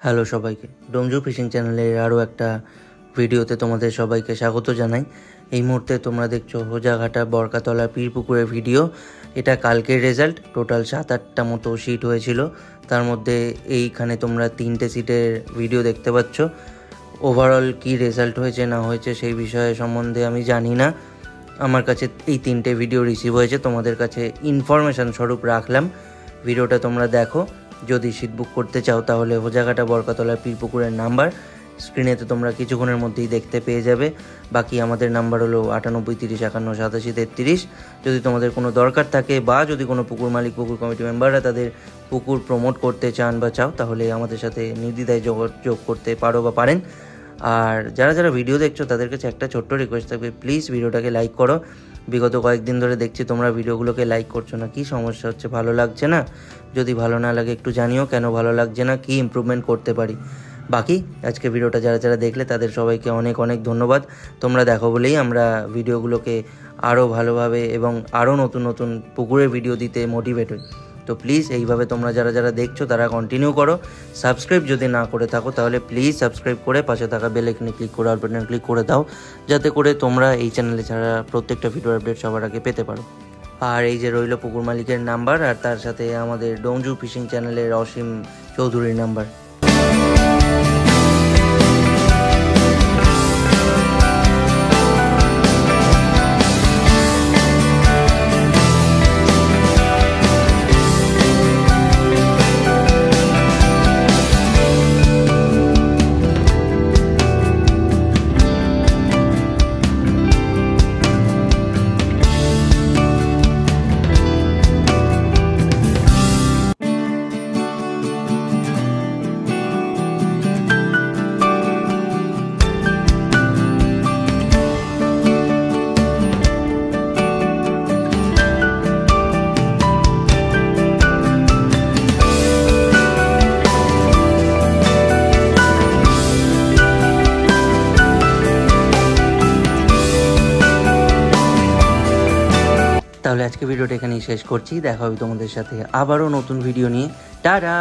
Hello সবাইকে, ডোমজু fishing চ্যানেলের আরও একটা ভিডিওতে তোমাদের সবাইকে স্বাগত জানাই। এই মুহূর্তে তোমরা দেখছো হোজাঘাটা বরকাতলা পীর পুকুরের ভিডিও। এটা কালকের রেজাল্ট। টোটাল 7-8টা মতো সিট হয়েছিল, তার মধ্যে এইখানে তোমরা 3টে সিটের ভিডিও দেখতে পাচ্ছ। ওভারঅল কি রেজাল্ট হয়েছে না হয়েছে সেই বিষয়ে সম্বন্ধে আমি জানি না। আমার কাছে এই 3টে ভিডিও রিসিভ হয়েছে, তোমাদের কাছে ইনফরমেশান স্বরূপ রাখলাম। ভিডিওটা তোমরা দেখো। যদি সিট বুক করতে চাও তাহলে হোজাঘাটা বরকাতলা পীর পুকুরের নাম্বার স্ক্রিনেতে তোমরা কিছুক্ষণের মধ্যেই দেখতে পেয়ে যাবে। বাকি আমাদের নাম্বার হলো 98 30 51 87 33। যদি তোমাদের কোনো দরকার থাকে বা যদি কোনো পুকুর মালিক, পুকুর কমিটি মেম্বাররা তাদের পুকুর প্রমোট করতে চান বা চাও, তাহলে আমাদের সাথে নির্দ্বিধায় যোগাযোগ করতে পারো বা পারেন। আর যারা ভিডিও দেখছো তাদের কাছে একটা ছোট্ট রিকোয়েস্ট থাকবে, প্লিজ ভিডিওটাকে লাইক করো। বিগত কয়েকদিন ধরে দেখছি তোমরা ভিডিওগুলোকে লাইক করছো না, কি সমস্যা হচ্ছে? ভালো লাগছে না? যদি ভালো না লাগে একটু জানিও কেন ভালো লাগছে না, কি ইমপ্রুভমেন্ট করতে পারি। বাকি আজকে ভিডিওটা যারা দেখলে তাদের সবাইকে অনেক অনেক ধন্যবাদ। তোমরা দেখো বলেই আমরা ভিডিওগুলোকে আরও ভালোভাবে এবং আরও নতুন নতুন পুকুরের ভিডিও দিতে মোটিভেট হই। তো প্লিজ এইভাবে তোমরা যারা দেখছো তারা কন্টিনিউ করো। সাবস্ক্রাইব যদি না করে থাকো তাহলে প্লিজ সাবস্ক্রাইব করে পাশে থাকা বেল আইকনে ক্লিক করে অল বাটনে ক্লিক করে দাও, যাতে করে তোমরা এই চ্যানেলে ছাড়া প্রত্যেকটা ভিডিও আপডেট সবার আগে পেতে পারো। আর এই যে রইল পুকুর মালিকের নাম্বার, আর তার সাথে আমাদের ডোমজু ফিশিং চ্যানেলের অসীম চৌধুরীর নাম্বার। তাহলে আজকে ভিডিওটা এখানেই শেষ করছি। দেখা হবে তোমাদের সাথে আবারও নতুন ভিডিও নিয়ে। টাটা।